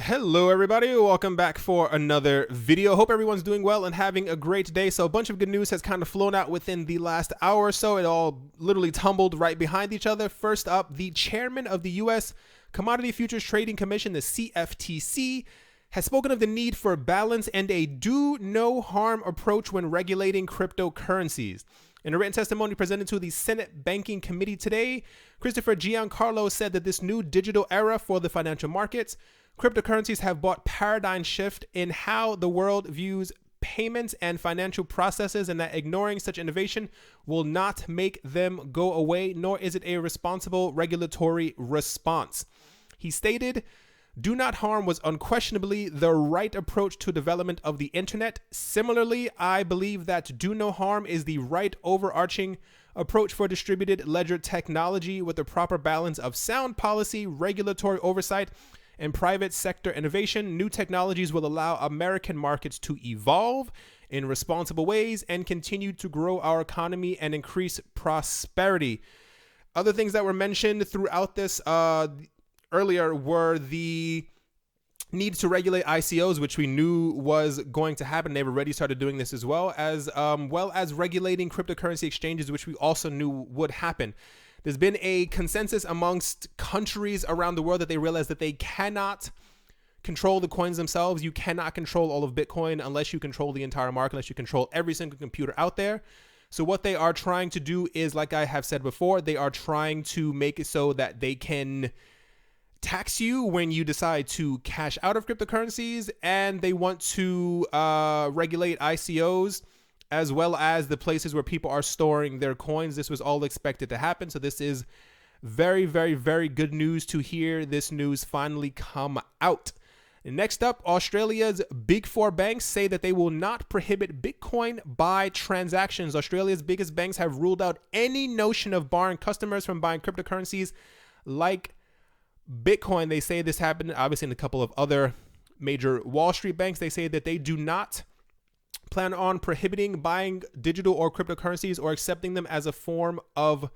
Hello everybody, welcome back for another video. Hope everyone's doing well and having a great day. So a bunch of good news has kind of flown out within the last hour or so. It all literally tumbled right behind each other. First up, the chairman of the U.S. Commodity Futures Trading Commission, the CFTC, has spoken of the need for balance and a do no harm approach when regulating cryptocurrencies. In a written testimony presented to the Senate Banking Committee today, Christopher Giancarlo said that this new digital era for the financial markets, cryptocurrencies have brought paradigm shift in how the world views payments and financial processes, and that ignoring such innovation will not make them go away, nor is it a responsible regulatory response. He stated, "Do not harm was unquestionably the right approach to development of the internet. Similarly, I believe that do no harm is the right overarching approach for distributed ledger technology with a proper balance of sound policy, regulatory oversight, and private sector innovation. New technologies will allow American markets to evolve in responsible ways and continue to grow our economy and increase prosperity." Other things that were mentioned throughout this earlier were the need to regulate ICOs, which we knew was going to happen. They've already started doing this as well as regulating cryptocurrency exchanges, which we also knew would happen. There's been a consensus amongst countries around the world that they realize that they cannot control the coins themselves. You cannot control all of Bitcoin unless you control the entire market, unless you control every single computer out there. So what they are trying to do is, like I have said before, they are trying to make it so that they can tax you when you decide to cash out of cryptocurrencies, and they want to regulate ICOs as well as the places where people are storing their coins. This was all expected to happen. So this is very, very, very good news to hear this news finally come out. And next up, Australia's big four banks say that they will not prohibit Bitcoin by transactions. Australia's biggest banks have ruled out any notion of barring customers from buying cryptocurrencies like Bitcoin. They say this happened obviously in a couple of other major Wall Street banks. They say that they do not plan on prohibiting buying digital or cryptocurrencies or accepting them as a form of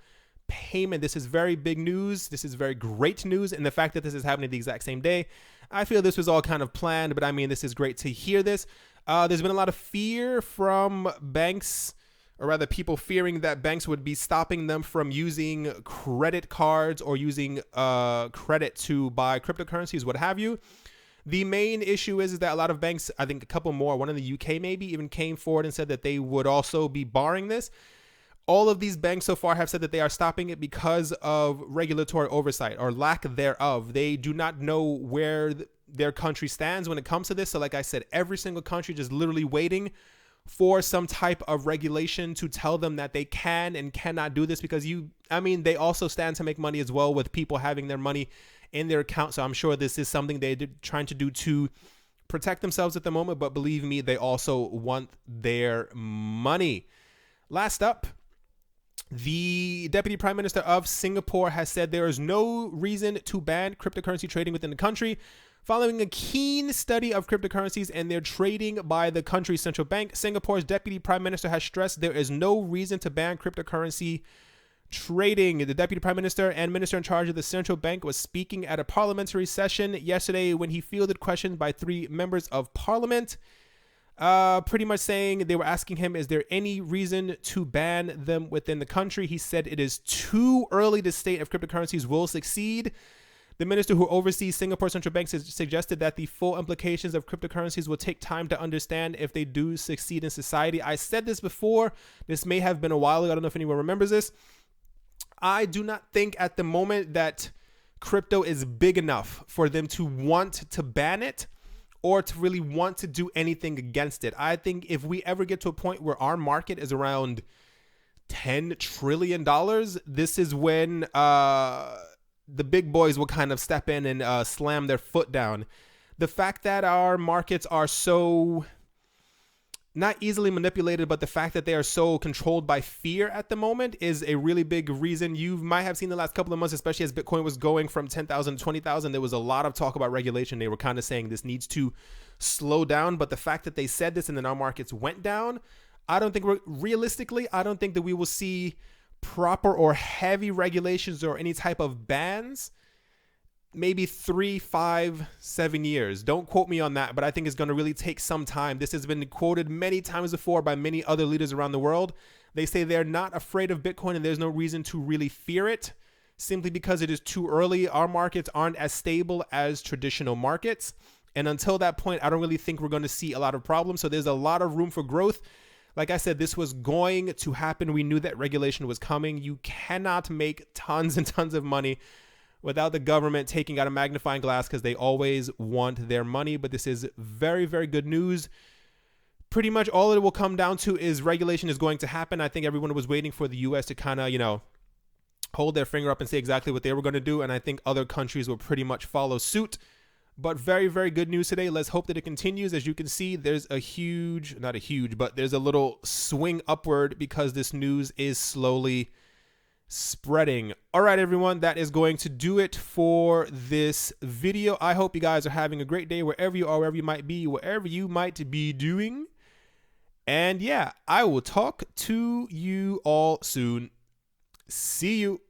payment. This is very big news. This is very great news. And the fact that this is happening the exact same day, I feel this was all kind of planned, but I mean, this is great to hear this. There's been a lot of fear from banks, or rather people fearing that banks would be stopping them from using credit cards or using credit to buy cryptocurrencies, what have you. The main issue is that a lot of banks, I think a couple more, one in the UK maybe, even came forward and said that they would also be barring this. All of these banks so far have said that they are stopping it because of regulatory oversight or lack thereof. They do not know where their country stands when it comes to this. So like I said, every single country just literally waiting for some type of regulation to tell them that they can and cannot do this, because they also stand to make money as well with people having their money in their account. So I'm sure this is something they're trying to do to protect themselves at the moment, but believe me, they also want their money. Last up, the Deputy Prime Minister of Singapore has said there is no reason to ban cryptocurrency trading within the country, following a keen study of cryptocurrencies and their trading by the country's central bank. Singapore's Deputy Prime Minister has stressed there is no reason to ban cryptocurrency trading. The Deputy Prime Minister and Minister in charge of the central bank was speaking at a parliamentary session yesterday when he fielded questions by 3 members of parliament, pretty much saying, they were asking him, is there any reason to ban them within the country? He said it is too early to state if cryptocurrencies will succeed. The minister who oversees Singapore Central Bank has suggested that the full implications of cryptocurrencies will take time to understand if they do succeed in society. I said this before. This may have been a while ago. I don't know if anyone remembers this. I do not think at the moment that crypto is big enough for them to want to ban it or to really want to do anything against it. I think if we ever get to a point where our market is around $10 trillion, this is when the big boys will kind of step in and slam their foot down. The fact that our markets are so not easily manipulated, but the fact that they are so controlled by fear at the moment is a really big reason. You might have seen the last couple of months, especially as Bitcoin was going from 10,000 to 20,000, there was a lot of talk about regulation. They were kind of saying this needs to slow down, but the fact that they said this and then our markets went down, I don't think realistically, I don't think that we will see proper or heavy regulations or any type of bans maybe 3, 5, 7 years. Don't quote me on that, but I think it's going to really take some time. This has been quoted many times before by many other leaders around the world. They say they're not afraid of Bitcoin and there's no reason to really fear it, simply because it is too early. Our markets aren't as stable as traditional markets. And until that point, I don't really think we're going to see a lot of problems. So there's a lot of room for growth. Like I said, this was going to happen. We knew that regulation was coming. You cannot make tons and tons of money without the government taking out a magnifying glass, because they always want their money. But this is very, very good news. Pretty much all it will come down to is regulation is going to happen. I think everyone was waiting for the US to kind of, hold their finger up and say exactly what they were going to do. And I think other countries will pretty much follow suit. But very, very good news today. Let's hope that it continues. As you can see, there's there's a little swing upward because this news is slowly spreading. All right, everyone, that is going to do it for this video. I hope you guys are having a great day wherever you are, wherever you might be, whatever you might be doing. And yeah, I will talk to you all soon. See you.